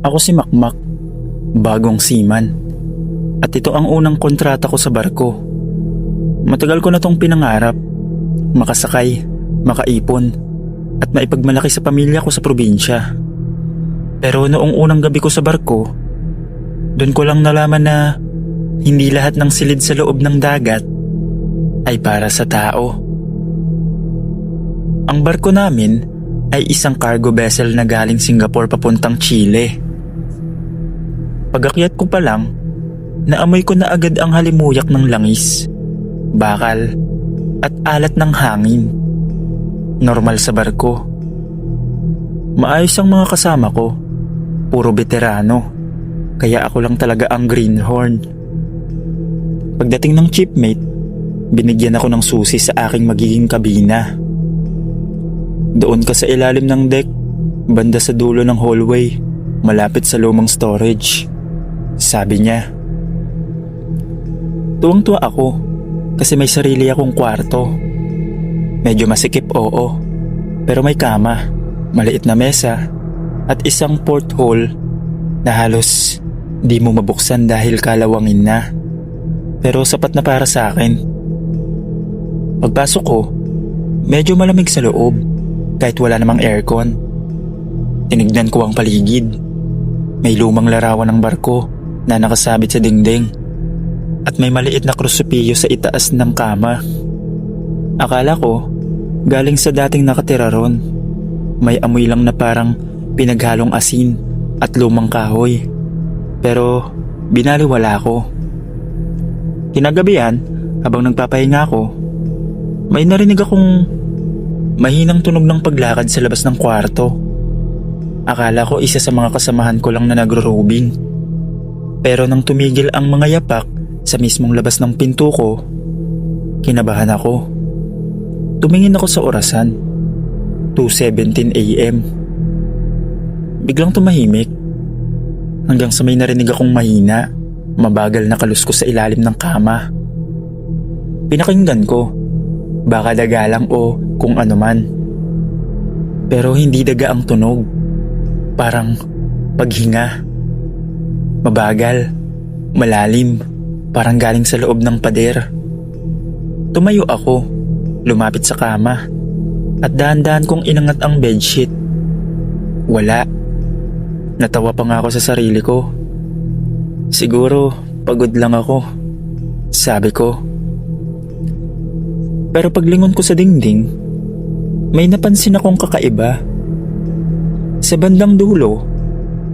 Ako si Makmak, bagong seaman. At ito ang unang kontrata ko sa barko. Matagal ko na tong pinangarap, makasakay, makaipon, at maipagmalaki sa pamilya ko sa probinsya. Pero noong unang gabi ko sa barko, doon ko lang nalaman na hindi lahat ng silid sa loob ng dagat ay para sa tao. Ang barko namin ay isang cargo vessel na galing Singapore papuntang Chile. Pag-akyat ko pa lang, naamoy ko na agad ang halimuyak ng langis, bakal, at alat ng hangin. Normal sa barko. Maayos ang mga kasama ko, puro veterano, kaya ako lang talaga ang greenhorn. Pagdating ng shipmate, binigyan ako ng susi sa aking magiging kabina. Doon ka sa ilalim ng deck, banda sa dulo ng hallway, malapit sa lumang storage, sabi niya. Tuwang-tuwa ako kasi may sarili akong kwarto. Medyo masikip, oo, pero may kama, maliit na mesa, at isang porthole na halos di mo mabuksan dahil kalawangin na. Pero sapat na para sa akin. Pagpasok ko, medyo malamig sa loob kahit wala namang aircon. Tinignan ko ang paligid. May lumang larawan ng barko na nakasabit sa dingding at may maliit na krusipilyo sa itaas ng kama. Akala ko galing sa dating nakatira ron. May amoy lang na parang pinaghalong asin at lumang kahoy. Pero binaliwala ko. Kinagabihan, habang nagpapahinga ako, may narinig akong mahinang tunog ng paglakad sa labas ng kwarto. Akala ko isa sa mga kasamahan ko lang na nagro-robing. Pero nang tumigil ang mga yapak sa mismong labas ng pinto ko, kinabahan ako. Tumingin ako sa orasan, 2:17 AM. Biglang tumahimik, hanggang sa may narinig akong mahina, mabagal na kaluskos sa ilalim ng kama. Pinakinggan ko, baka daga lang o kung ano man. Pero hindi daga ang tunog, parang paghinga. Mabagal, malalim, parang galing sa loob ng pader. Tumayo ako, lumapit sa kama, at dahan-dahan kong inangat ang bedsheet. Wala. Natawa pa nga ako sa sarili ko. Siguro pagod lang ako, sabi ko. Pero paglingon ko sa dingding, may napansin akong kakaiba. Sa bandang dulo,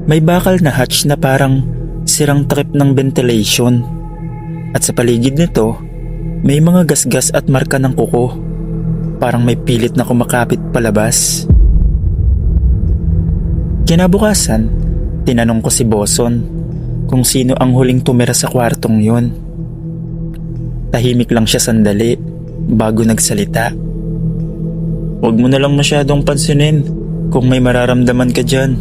may bakal na hatch na parang sirang takip ng ventilation. At sa paligid nito, may mga gasgas at marka ng kuko. Parang may pilit na kumakapit palabas. Kinabukasan, tinanong ko si Boson kung sino ang huling tumira sa kwartong yun. Tahimik lang siya sandali bago nagsalita. Huwag mo na lang masyadong pansinin kung may mararamdaman ka dyan.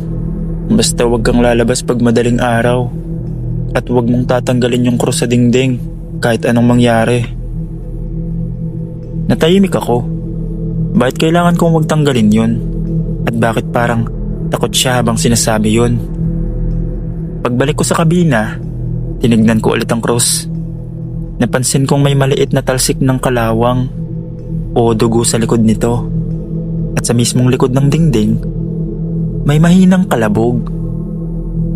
Basta huwag kang lalabas pag madaling araw. At huwag mong tatanggalin yung krus sa dingding kahit anong mangyari. Natahimik ako. Bakit kailangan kong huwag tanggalin yun? At bakit parang takot siya habang sinasabi yun? Pagbalik ko sa kabina, tinignan ko ulit ang krus. Napansin kong may maliit na talsik ng kalawang o dugo sa likod nito. At sa mismong likod ng dingding, may mahinang kalabog.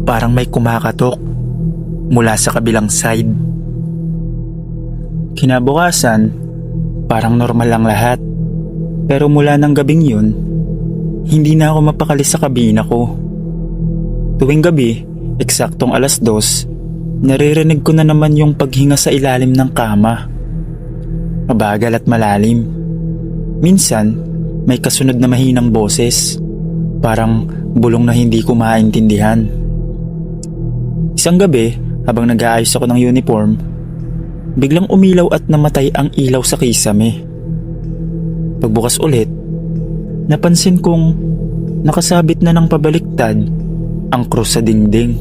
Parang may kumakatok mula sa kabilang side. Kinabukasan, parang normal lang lahat. Pero mula ng gabing yun, hindi na ako mapakali sa kabina ko. Tuwing gabi, eksaktong 2:00, naririnig ko na naman yung paghinga sa ilalim ng kama. Mabagal at malalim. Minsan, may kasunod na mahinang boses. Parang bulong na hindi ko maintindihan. Isang gabi, habang nag-aayos ako ng uniform, biglang umilaw at namatay ang ilaw sa kisame. Pagbukas ulit, napansin kong nakasabit na ng pabaliktad ang krus sa dingding.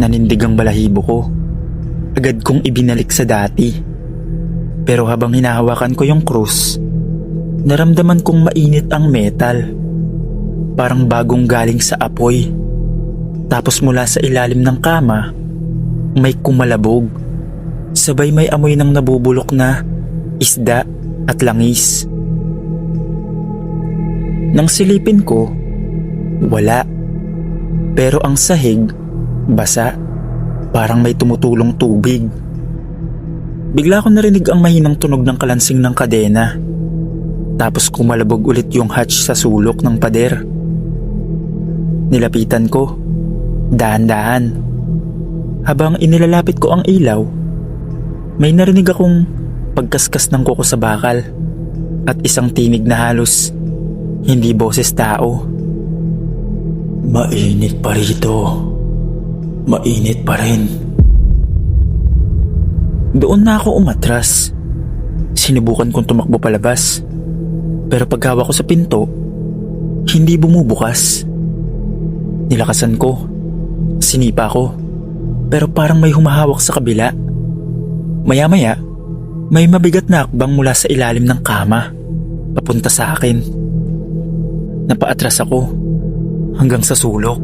Nanindig ang balahibo ko. Agad kong ibinalik sa dati. Pero habang hinahawakan ko yung krus, naramdaman kong mainit ang metal. parang bagong galing sa apoy. Tapos mula sa ilalim ng kama, may kumalabog. Sabay may amoy ng nabubulok na isda at langis. Nang silipin ko, wala. Pero ang sahig, basa, parang may tumutulong tubig. Bigla ko narinig ang mahinang tunog ng kalansing ng kadena. Tapos kumalabog ulit yung hatch sa sulok ng pader. Nilapitan ko, dahan-dahan. Habang inilalapit ko ang ilaw, may narinig akong pagkaskas ng kuko sa bakal at isang tinig na halos hindi boses tao. Mainit pa rito. Mainit pa rin. Doon na ako umatras. Sinubukan kong tumakbo palabas. Pero paghawa ko sa pinto, hindi bumubukas. Nilakasan ko. Sinipa ko. Pero parang may humahawak sa kabila. Maya-maya, may mabigat na akbang mula sa ilalim ng kama, papunta sa akin. Napaatras ako hanggang sa sulok.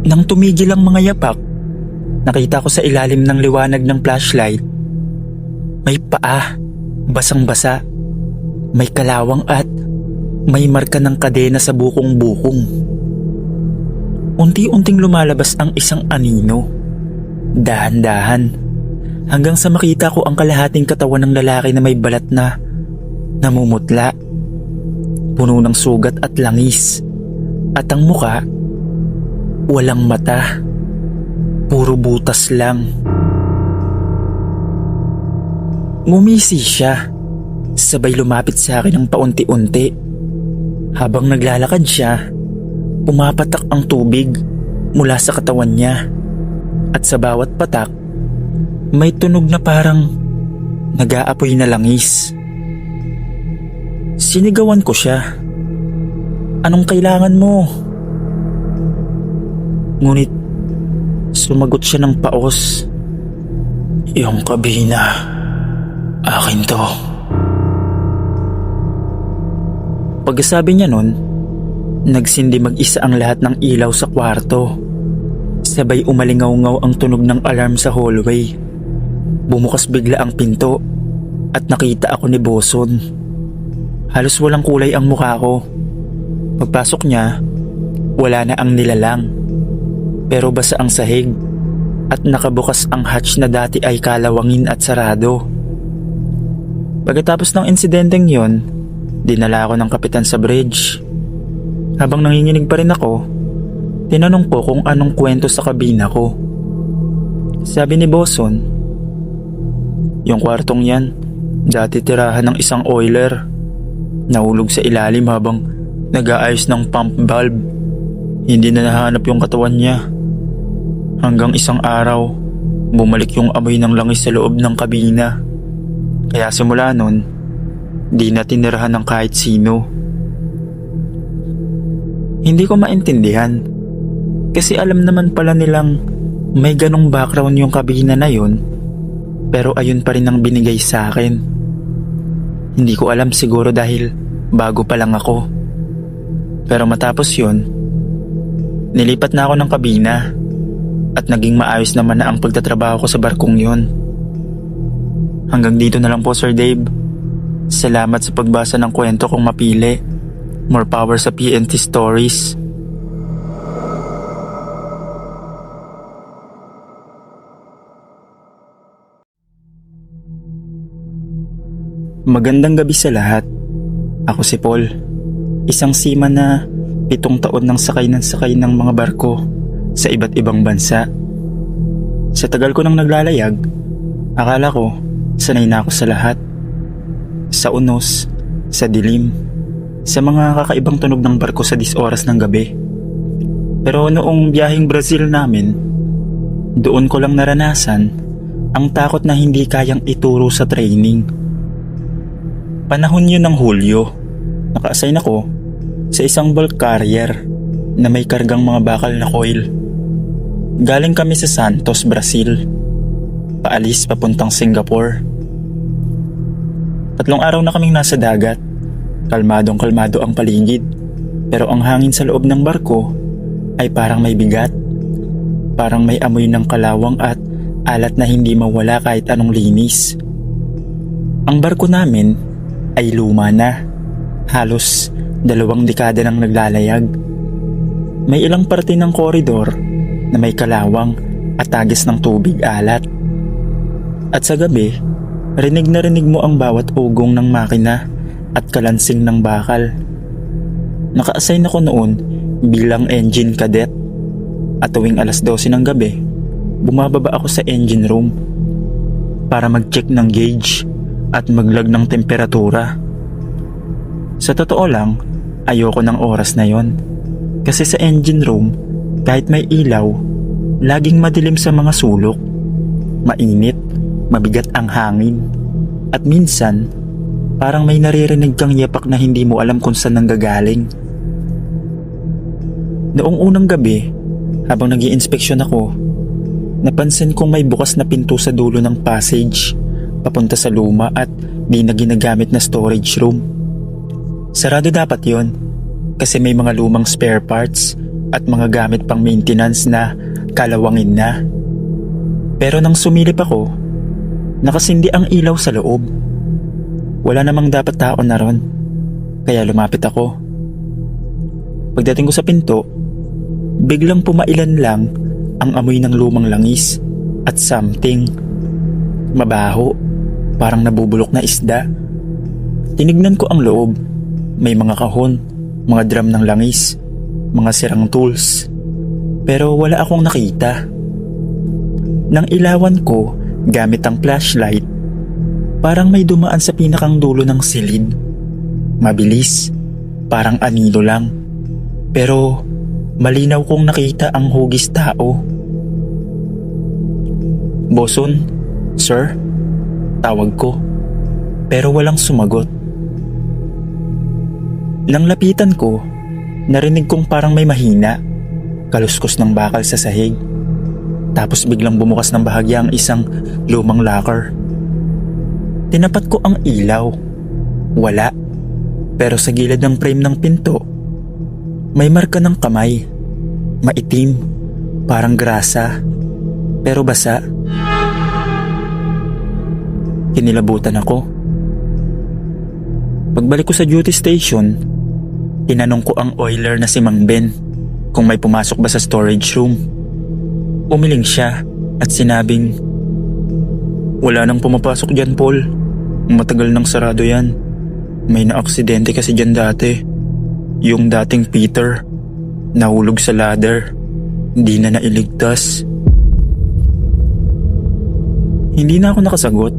Nang tumigil ang mga yapak, nakita ko sa ilalim ng liwanag ng flashlight, may paa, basang-basa, may kalawang at may marka ng kadena sa bukong-bukong. Unti-unting lumalabas ang isang anino, dahan-dahan, hanggang sa makita ko ang kalahating katawan ng lalaki na may balat na namumutla, puno ng sugat at langis, at ang muka, walang mata, puro butas lang. Ngumisi siya, sabay lumapit sa akin ng paunti-unti. Habang naglalakad siya, pumapatak ang tubig mula sa katawan niya, at sa bawat patak, may tunog na parang nag-aapoy na langis. Sinigawan ko siya. Anong kailangan mo? Ngunit sumagot siya ng paos. Yung kabina, akin to. Pagkasabi niya nun, nagsindi mag-isa ang lahat ng ilaw sa kwarto. Sabay umalingaw-ngaw ang tunog ng alarm sa hallway. Bumukas bigla ang pinto at nakita ako ni Boson. Halos walang kulay ang mukha ko. Pagpasok niya, wala na ang nilalang. Pero basa ang sahig at nakabukas ang hatch na dati ay kalawangin at sarado. Pagkatapos ng insidenteng yon, dinala ako ng kapitan sa bridge. Habang nanginginig pa rin ako, tinanong ko kung anong kwento sa kabina ko. Sabi ni Boson, yung kwartong yan, dati tirahan ng isang oiler. Nahulog sa ilalim habang nag-aayos ng pump valve. Hindi na nahanap yung katawan niya. Hanggang isang araw, bumalik yung amoy ng langis sa loob ng kabina. Kaya simula nun, di na tinirahan ng kahit sino. Hindi ko maintindihan. Kasi alam naman pala nilang may ganong background yung kabina na yun. Pero ayun pa rin ang binigay sa akin. Hindi ko alam, siguro dahil bago pa lang ako. Pero matapos yun, nilipat na ako ng kabina at naging maayos naman na ang pagtatrabaho ko sa barkong yun. Hanggang dito na lang po, Sir Dave. Salamat sa pagbasa ng kwento kong mapili. More power sa PNT Stories. Magandang gabi sa lahat. Ako si Paul, isang seaman na 7 taon nang sakay ng mga barko sa iba't ibang bansa. Sa tagal ko nang naglalayag, akala ko sanay na ako sa lahat. Sa unos, sa dilim, sa mga kakaibang tunog ng barko sa 10 oras ng gabi. Pero noong biyaheng Brazil namin, doon ko lang naranasan ang takot na hindi kayang ituro sa training. Panahon yun ng Hulyo. Naka-assign ako sa isang bulk carrier na may kargang mga bakal na coil. Galing kami sa Santos, Brazil. Paalis papuntang Singapore. 3 araw na kaming nasa dagat. Kalmadong kalmado ang paligid. Pero ang hangin sa loob ng barko ay parang may bigat. Parang may amoy ng kalawang at alat na hindi mawala kahit anong linis. Ang barko namin ay luma na. Halos 2 dekada nang naglalayag. May ilang parte ng koridor na may kalawang at tagis ng tubig alat. At sa gabi, rinig na rinig mo ang bawat ugong ng makina at kalansing ng bakal. Naka-assign ako noon bilang engine cadet at tuwing 12:00 ng gabi, bumababa ako sa engine room para mag-check ng gauge at maglag ng temperatura. Sa totoo lang, ayoko ng oras na yon. Kasi sa engine room, kahit may ilaw, laging madilim sa mga sulok. Mainit, mabigat ang hangin. At minsan, parang may naririnig kang yapak na hindi mo alam kung saan nanggagaling. Noong unang gabi, habang nag-i-inspeksyon ako, napansin kong may bukas na pinto sa dulo ng passage papunta sa luma at di na ginagamit na storage room. Sarado dapat yon kasi may mga lumang spare parts at mga gamit pang maintenance na kalawangin na. Pero nang sumilip ako, nakasindi ang ilaw sa loob. Wala namang dapat tao na ron, kaya lumapit ako. Pagdating ko sa pinto, biglang pumailan lang ang amoy ng lumang langis at something. Mabaho, parang nabubulok na isda. Tinignan ko ang loob. May mga kahon, mga drum ng langis, mga sirang tools. Pero wala akong nakita. Nang ilawan ko gamit ang flashlight, parang may dumaan sa pinakang dulo ng silid. Mabilis, parang anino lang. Pero malinaw kong nakita ang hugis tao. "Boson, sir?" Tawag ko. Pero walang sumagot. Nang lapitan ko, narinig kong parang may mahina, kaluskos ng bakal sa sahig. Tapos biglang bumukas ng bahagya ang isang lumang locker. Tinapat ko ang ilaw. Wala. Pero sa gilid ng frame ng pinto, may marka ng kamay. Maitim, parang grasa, pero basa. Kinilabutan ako. Pagbalik ko sa duty station, tinanong ko ang oiler na si Mang Ben kung may pumasok ba sa storage room. Umiling siya at sinabing, "Wala nang pumapasok dyan, Paul. Matagal nang sarado yan. May naaksidente kasi dyan dati. Yung dating Peter, nahulog sa ladder. Hindi na nailigtas." Hindi na ako nakasagot.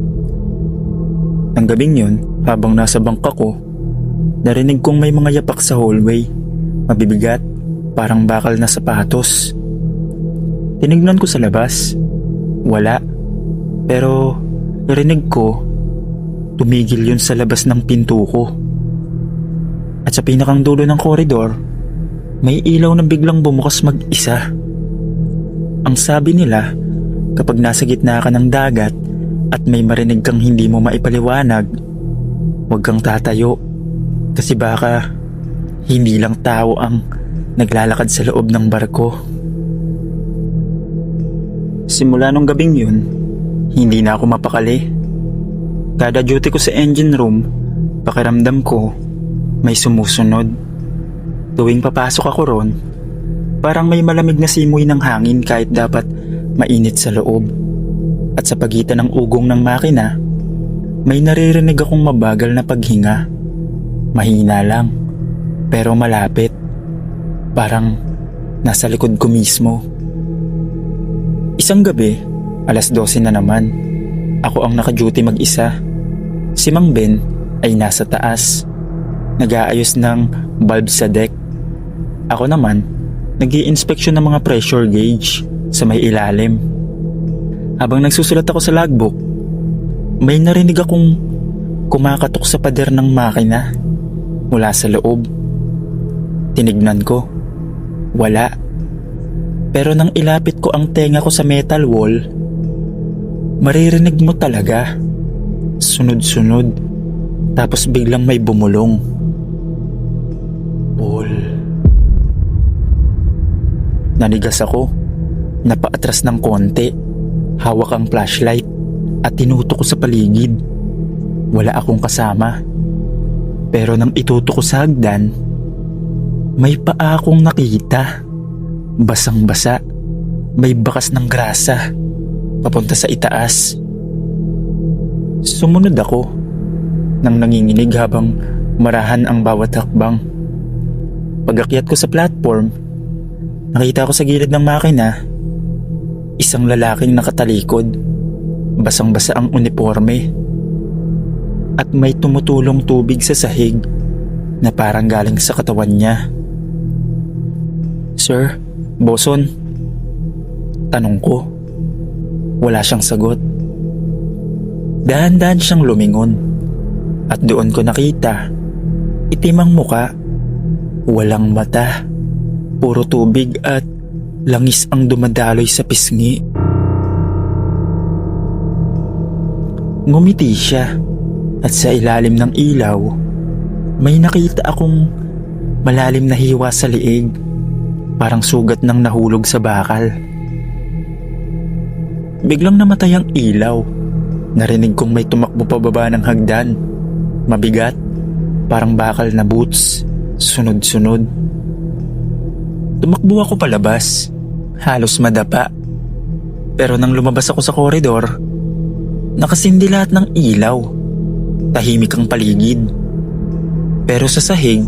Ang gabing yun, habang nasa bangka ko, narinig kong may mga yapak sa hallway. Mabibigat, parang bakal na sapatos. Tinignan ko sa labas. Wala. Pero narinig ko, tumigil yun sa labas ng pinto ko. At sa pinakang dulo ng koridor, may ilaw na biglang bumukas mag-isa. Ang sabi nila, kapag nasa gitna ka ng dagat at may marinig kang hindi mo maipaliwanag, huwag kang tatayo kasi baka hindi lang tao ang naglalakad sa loob ng barko. Simula nung gabing yun, hindi na ako mapakali. Kada duty ko sa engine room, pakiramdam ko may sumusunod. Tuwing papasok ako ron, parang may malamig na simoy ng hangin kahit dapat mainit sa loob. At sa pagitan ng ugong ng makina, may naririnig akong mabagal na paghinga. Mahina lang, pero malapit. Parang nasa likod ko mismo. Isang gabi, 12:00 na naman. Ako ang naka-duty mag-isa. Si Mang Ben ay nasa taas, nag-aayos ng valve sa deck. Ako naman, nag-i-inspeksyon ng mga pressure gauge sa may ilalim. Habang nagsusulat ako sa logbook, may narinig akong kumakatok sa pader ng makina mula sa loob. Tinignan ko. Wala. Pero nang ilapit ko ang tenga ko sa metal wall, maririnig mo talaga. Sunod-sunod. Tapos biglang may bumulong. Paul. Nanigas ako. Napaatras ng konti. Hawak ang flashlight at tinutok ko sa paligid. Wala akong kasama. Pero nang itutok ko sa hagdan, may paa akong nakita. Basang-basa. May bakas ng grasa. Papunta sa itaas. Sumunod ako nang nanginginig habang marahan ang bawat hakbang. Pag-akyat ko sa platform, nakita ko sa gilid ng makina isang lalaking nakatalikod. Basang-basa ang uniforme at may tumutulong tubig sa sahig na parang galing sa katawan niya. "Sir, boson?" Tanong ko. Wala siyang sagot. Dahan-dahan siyang lumingon at doon ko nakita itim ang muka, walang mata, puro tubig at langis ang dumadaloy sa pisngi. Ngumiti siya at sa ilalim ng ilaw may nakita akong malalim na hiwa sa liig, parang sugat ng nahulog sa bakal. Biglang namatay ang ilaw. Narinig kong may tumakbo pababa ng hagdan. Mabigat, parang bakal na boots, sunod-sunod. Tumakbo ako palabas, halos madapa. Pero nang lumabas ako sa koridor, nakasindi lahat ng ilaw. Tahimik ang paligid. Pero sa sahig,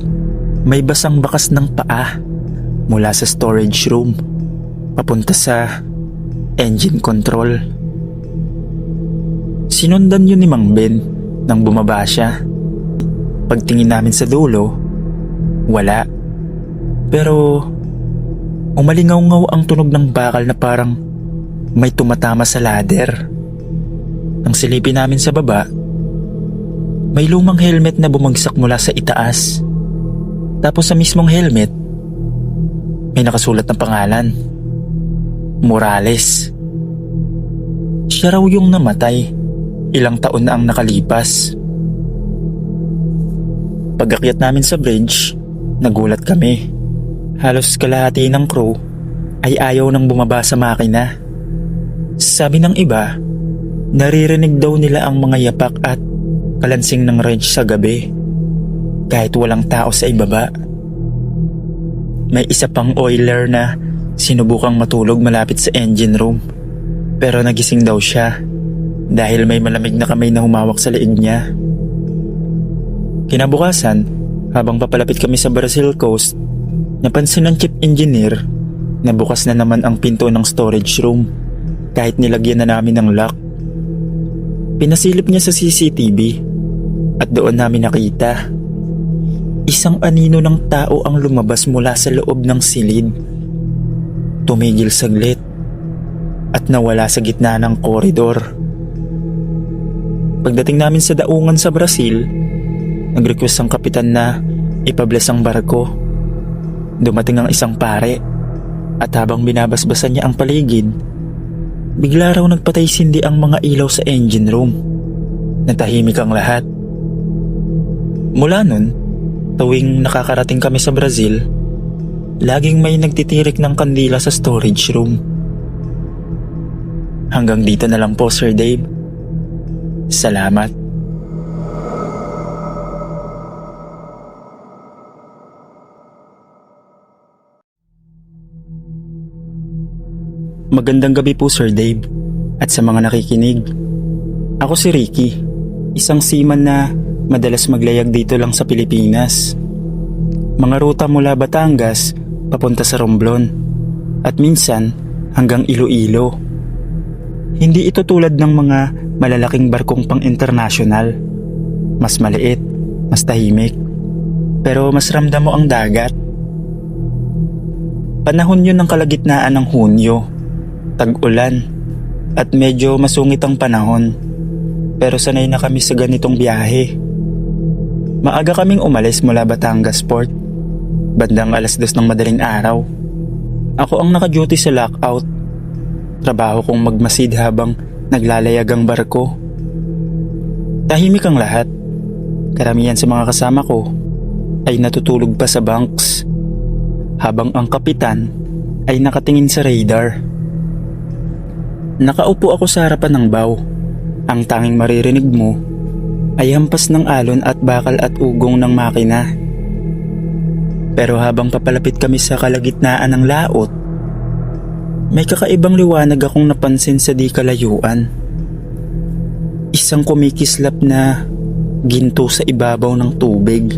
may basang bakas ng paa mula sa storage room papunta sa engine control. Sinundan yun ni Mang Ben nang bumaba siya. Pagtingin namin sa dulo, wala. Pero umalingaw-ngaw ang tunog ng bakal na parang may tumatama sa ladder. Nang silipin namin sa baba, may lumang helmet na bumagsak mula sa itaas. Tapos sa mismong helmet, may nakasulat na pangalan. Morales. Siya raw yung namatay. Ilang taon na ang nakalipas. Pag-akyat namin sa bridge, nagulat kami. Halos kalahati ng crew ay ayaw nang bumaba sa makina. Sabi ng iba, naririnig daw nila ang mga yapak at kalansing ng wrench sa gabi, kahit walang tao sa ibaba. May isa pang oiler na sinubukang matulog malapit sa engine room, pero nagising daw siya dahil may malamig na kamay na humawak sa leeg niya. Kinabukasan, habang papalapit kami sa Brazil Coast, napansin ng chief engineer na bukas na naman ang pinto ng storage room kahit nilagyan na namin ng lock. Pinasilip niya sa CCTV at doon namin nakita isang anino ng tao ang lumabas mula sa loob ng silid. Tumigil saglit at nawala sa gitna ng koridor. Pagdating namin sa daungan sa Brazil, nag-request ang kapitan na ipabless ang barko. Dumating ang isang pare at habang binabasbasan niya ang paligid, bigla raw nagpatay sindi ang mga ilaw sa engine room. Natahimik ang lahat. Mula nun, tuwing nakakarating kami sa Brazil, laging may nagtitirik ng kandila sa storage room. Hanggang dito na lang po, Sir Dave. Salamat. Magandang gabi po, Sir Dave, at sa mga nakikinig. Ako si Ricky, isang seaman na madalas maglayag dito lang sa Pilipinas. Mga ruta mula Batangas papunta sa Romblon at minsan hanggang Iloilo. Hindi ito tulad ng mga malalaking barkong pang-international. Mas maliit, mas tahimik, pero mas ramdam mo ang dagat. Panahon yun ng kalagitnaan ng Hunyo, tag-ulan, at medyo masungit ang panahon. Pero sanay na kami sa ganitong biyahe. Maaga kaming umalis mula Batangas Port, bandang 2:00 ng madaling araw. Ako ang naka-duty sa lockout. Trabaho kong magmasid habang naglalayag ang barko. Tahimik ang lahat. Karamihan sa mga kasama ko ay natutulog pa sa bunks, habang ang kapitan ay nakatingin sa radar. Nakaupo ako sa harapan ng bow. Ang tanging maririnig mo ay hampas ng alon at bakal at ugong ng makina. Pero habang papalapit kami sa kalagitnaan ng laot, may kakaibang liwanag akong napansin sa di kalayuan. Isang kumikislap na ginto sa ibabaw ng tubig.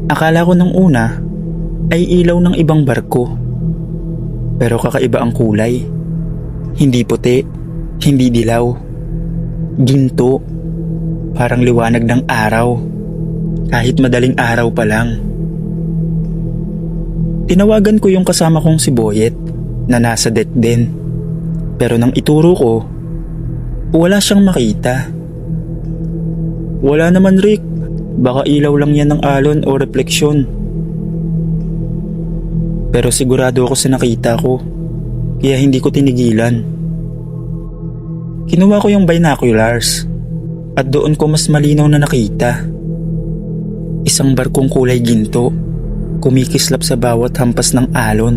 Akala ko nung una ay ilaw ng ibang barko. Pero kakaiba ang kulay. Hindi puti, hindi dilaw. Ginto, parang liwanag ng araw. Kahit madaling araw pa lang. Tinawagan ko yung kasama kong si Boyet na nasa deck din. Pero nang ituro ko, wala siyang makita. Wala naman, Rick. Baka ilaw lang yan ng alon o refleksyon. Pero sigurado ako sa nakita ko, kaya hindi ko tinigilan. Kinuha ko yung binoculars at doon ko mas malinaw na nakita. Isang barkong kulay ginto, kumikislap sa bawat hampas ng alon.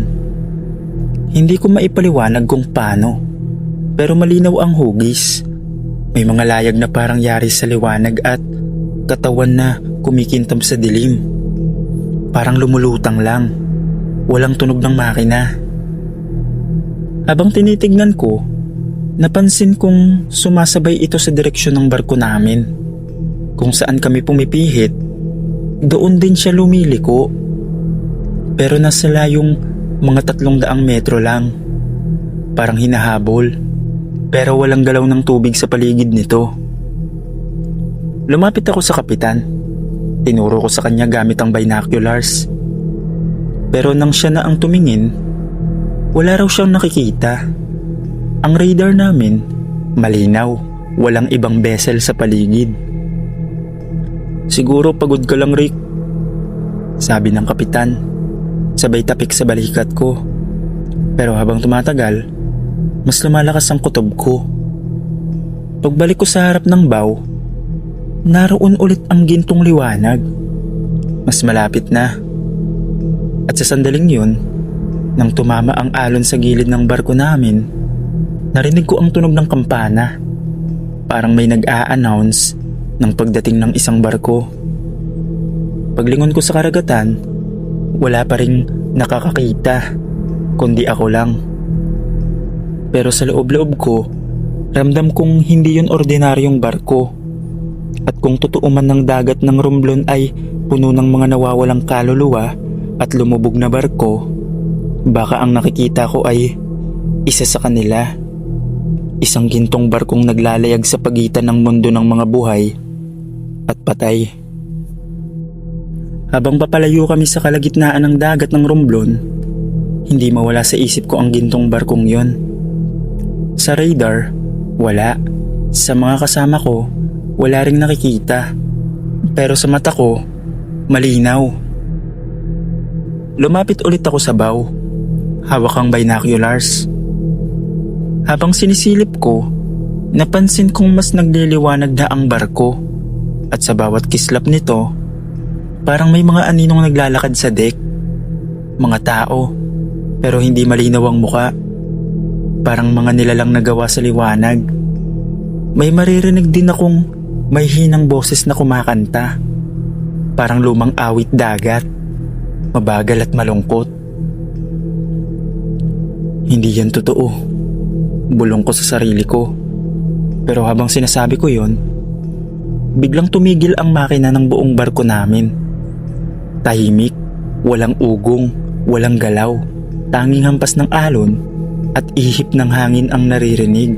Hindi ko maipaliwanag kung paano, pero malinaw ang hugis. May mga layag na parang yari sa liwanag at katawan na kumikintab sa dilim. Parang lumulutang lang, walang tunog ng makina. Habang tinitignan ko, napansin kong sumasabay ito sa direksyon ng barko namin. Kung saan kami pumipihit, doon din siya lumiliko. Pero nasa layong mga 300 metro lang. Parang hinahabol, pero walang galaw ng tubig sa paligid nito. Lumapit ako sa kapitan. Tinuro ko sa kanya gamit ang binoculars. Pero nang siya na ang tumingin, wala raw siyang nakikita. Ang radar namin, malinaw, walang ibang vessel sa paligid. Siguro pagod ka lang, Rick, sabi ng kapitan, sabay tapik sa balikat ko. Pero habang tumatagal, mas lumalakas ang kutob ko. Pagbalik ko sa harap ng bow, naroon ulit ang gintong liwanag. Mas malapit na. At sa sandaling yun, nang tumama ang alon sa gilid ng barko namin, narinig ko ang tunog ng kampana. Parang may nag-a-announce ng pagdating ng isang barko. Paglingon ko sa karagatan, wala pa ring nakakakita, kundi ako lang. Pero sa loob-loob ko, ramdam kong hindi yun ordinaryong barko. At kung totoo man ng dagat ng Romblon ay puno ng mga nawawalang kaluluwa at lumubog na barko, baka ang nakikita ko ay isa sa kanila. Isang gintong barkong naglalayag sa pagitan ng mundo ng mga buhay at patay. Habang papalayo kami sa kalagitnaan ng dagat ng Romblon, hindi mawala sa isip ko ang gintong barkong yon. Sa radar, wala. Sa mga kasama ko, wala ring nakikita. Pero sa mata ko, malinaw. Lumapit ulit ako sa bow. Hawak ang binoculars. Habang sinisilip ko, napansin kong mas nagliliwanag na ang barko. At sa bawat kislap nito, parang may mga aninong naglalakad sa deck. Mga tao, pero hindi malinaw ang muka. Parang mga nilalang nagawa sa liwanag. May maririnig din akong may hinang boses na kumakanta. Parang lumang awit dagat, mabagal at malungkot. Hindi yan totoo, bulong ko sa sarili ko. Pero habang sinasabi ko yon, biglang tumigil ang makina ng buong barko namin. Tahimik, walang ugong, walang galaw. Tanging hampas ng alon at ihip ng hangin ang naririnig.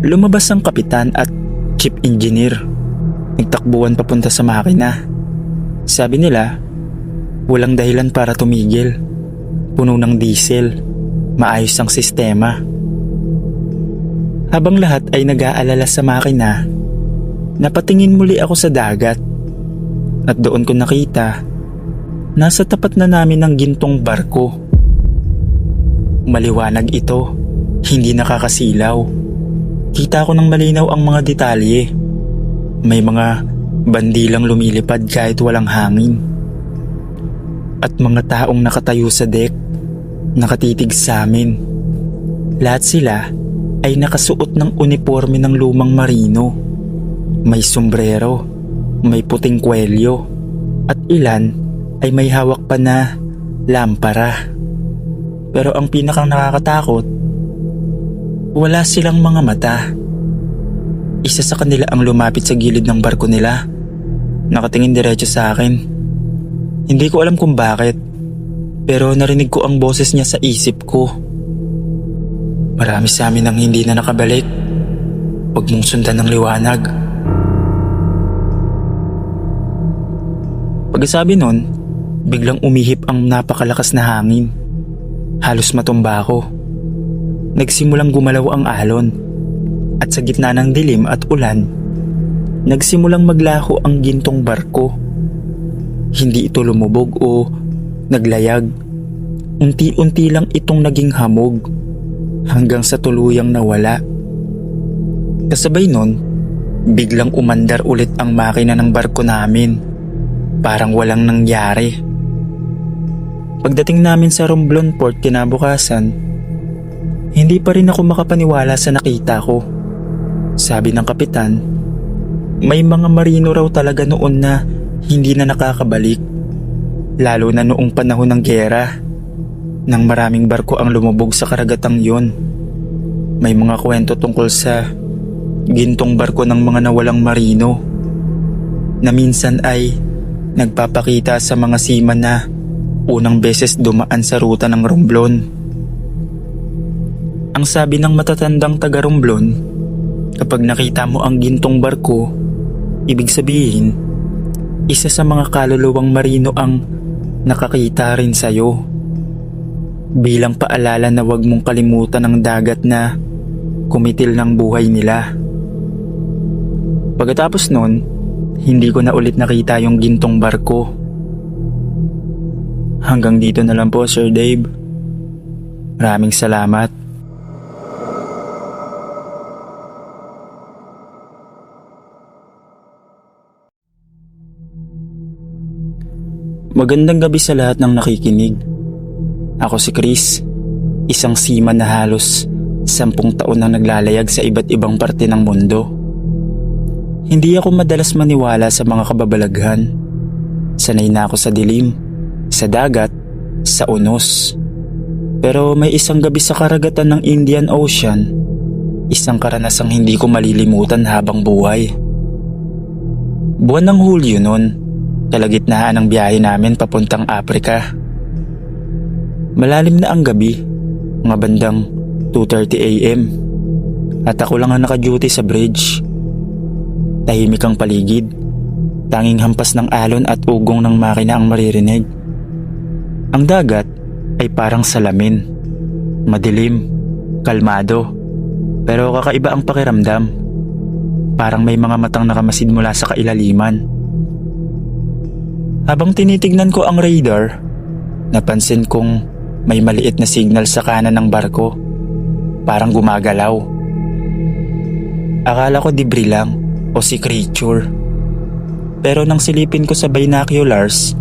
Lumabas ang kapitan at chief engineer. Nagtakbuhan papunta sa makina. Sabi nila, walang dahilan para tumigil. Puno ng diesel, maayos ang sistema. Habang lahat ay nag-aalala sa makina, napatingin muli ako sa dagat. At doon ko nakita, nasa tapat na namin ang gintong barko. Maliwanag ito, hindi nakakasilaw. Kita ko ng malinaw ang mga detalye. May mga bandilang lumilipad kahit walang hangin. At mga taong nakatayo sa deck, nakatitig sa amin. Lahat sila ay nakasuot ng uniforme ng lumang marino. May sombrero, may puting kwelyo, at ilan ay may hawak pa na lampara. Pero ang pinakang nakakatakot, wala silang mga mata. Isa sa kanila ang lumapit sa gilid ng barko nila. Nakatingin diretso sa akin. Hindi ko alam kung bakit, pero narinig ko ang boses niya sa isip ko. Marami sa amin ang hindi na nakabalik. Huwag mong sundan ng liwanag. Pagkasabi nun, biglang umihip ang napakalakas na hangin. Halos matumba ako. Nagsimulang gumalaw ang alon. At sa gitna ng dilim at ulan, nagsimulang maglaho ang gintong barko. Hindi ito lumubog o naglayag. Unti-unti lang itong naging hamog hanggang sa tuluyang nawala. Kasabay nun, biglang umandar ulit ang makina ng barko namin. Parang walang nangyari. Pagdating namin sa Romblon Port kinabukasan, hindi pa rin ako makapaniwala sa nakita ko. Sabi ng kapitan, may mga marino raw talaga noon na hindi na nakakabalik. Lalo na noong panahon ng giyera, nang maraming barko ang lumubog sa karagatang yon. May mga kwento tungkol sa gintong barko ng mga nawalang marino na minsan ay nagpapakita sa mga seaman na unang beses dumaan sa ruta ng Romblon. Ang sabi ng matatandang taga Romblon, kapag nakita mo ang gintong barko, ibig sabihin, isa sa mga kaluluwang marino ang nakakita rin sa'yo. Bilang paalala na huwag mong kalimutan ang dagat na kumitil ng buhay nila. Pagkatapos nun, hindi ko na ulit nakita yung gintong barko. Hanggang dito na lang po, Sir Dave. Maraming salamat. Magandang gabi sa lahat ng nakikinig. Ako si Chris, isang seaman na halos 10 taon nang naglalayag sa iba't ibang parte ng mundo. Hindi ako madalas maniwala sa mga kababalaghan. Sanay na ako sa dilim, sa dagat, sa unos. Pero may isang gabi sa karagatan ng Indian Ocean, isang karanasang hindi ko malilimutan habang buhay. Buwan ng Hulyo noon, kalagitnaan ng biyahe namin papuntang Africa. Malalim na ang gabi, mga bandang 2:30 AM, at ako lang ang naka-duty sa bridge. Tahimik ang paligid, tanging hampas ng alon at ugong ng makina ang maririnig. Ang dagat ay parang salamin, madilim, kalmado, pero kakaiba ang pakiramdam. Parang may mga matang nakamasid mula sa kailaliman. Habang tinitignan ko ang radar, napansin kong may maliit na signal sa kanan ng barko. Parang gumagalaw. Akala ko debris lang o sea creature. Pero nang silipin ko sa binoculars,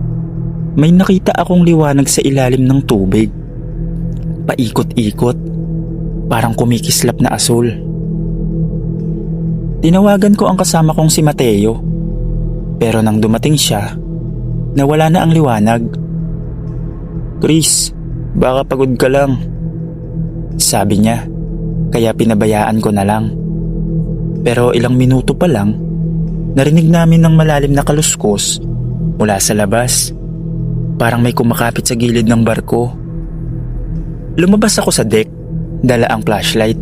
may nakita akong liwanag sa ilalim ng tubig. Paikot-ikot, parang kumikislap na asul. Tinawagan ko ang kasama kong si Mateo. Pero nang dumating siya, nawala na ang liwanag. "Chris, baka pagod ka lang," sabi niya, kaya pinabayaan ko na lang. Pero ilang minuto pa lang, narinig namin ng malalim na kaluskos mula sa labas. Parang may kumakapit sa gilid ng barko. Lumabas ako sa deck, dala ang flashlight.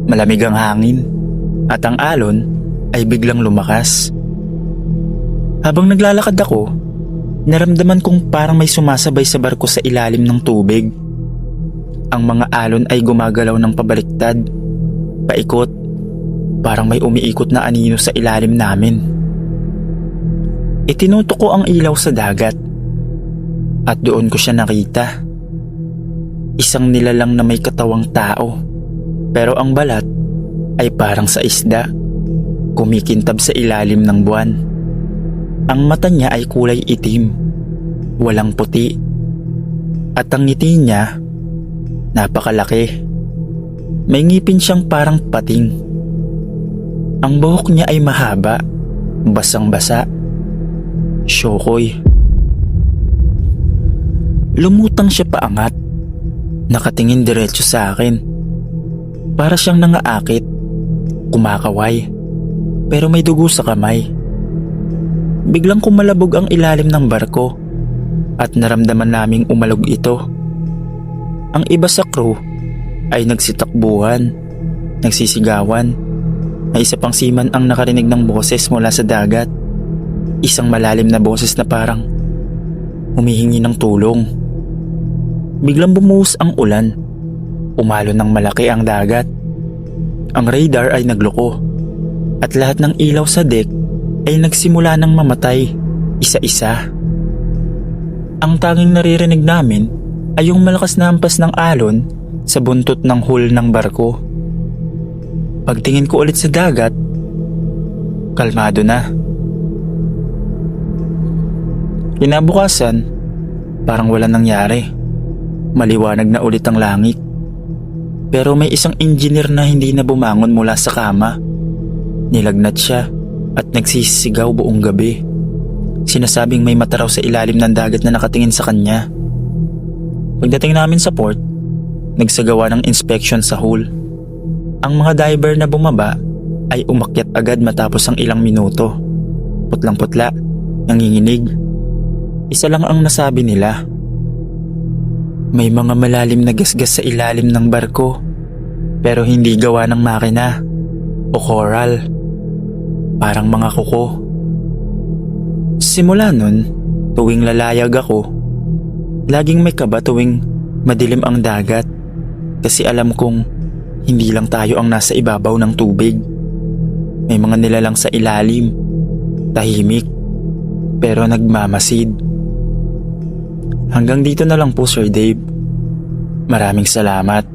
Malamig ang hangin, at ang alon ay biglang lumakas. Habang naglalakad ako, naramdaman kong parang may sumasabay sa barko sa ilalim ng tubig. Ang mga alon ay gumagalaw ng pabaliktad, paikot, parang may umiikot na anino sa ilalim namin. Itinutok ko ang ilaw sa dagat, at doon ko siya nakita. Isang nilalang na may katawang tao, pero ang balat ay parang sa isda, kumikintab sa ilalim ng buwan. Ang mata niya ay kulay itim, walang puti. At ang ngiti niya, napakalaki. May ngipin siyang parang pating. Ang buhok niya ay mahaba, basang-basa. Syokoy. Lumutang siya paangat, nakatingin diretso sa akin. Para siyang nangaakit, kumakaway, pero may dugo sa kamay. Biglang kumalabog ang ilalim ng barko at naramdaman naming umalog ito. Ang iba sa crew ay nagsitakbuhan, nagsisigawan. May isa pang seaman ang nakarinig ng boses mula sa dagat. Isang malalim na boses na parang humihingi ng tulong. Biglang bumuhos ang ulan. Umalo ng malaki ang dagat. Ang radar ay nagloko at lahat ng ilaw sa deck ay nagsimula ng mamatay, isa-isa. Ang tanging naririnig namin ay yung malakas na hampas ng alon sa buntot ng hull ng barko. Pagtingin ko ulit sa dagat, kalmado na. Kinabukasan, parang wala nangyari. Maliwanag na ulit ang langit. Pero may isang engineer na hindi na bumangon mula sa kama. Nilagnat siya at nagsisigaw buong gabi. Sinasabing may mata raw sa ilalim ng dagat na nakatingin sa kanya. Pagdating namin sa port, nagsagawa ng inspection sa hull. Ang mga diver na bumaba ay umakyat agad matapos ang ilang minuto. Putlang-putla, nanginginig. Isa lang ang nasabi nila. May mga malalim na gasgas sa ilalim ng barko, pero hindi gawa ng makina o coral. Parang mga kuko. Simula nun, tuwing lalayag ako, laging may kaba tuwing madilim ang dagat kasi alam kong hindi lang tayo ang nasa ibabaw ng tubig. May mga nilalang sa ilalim, tahimik, pero nagmamasid. Hanggang dito na lang po, Sir Dave. Maraming salamat.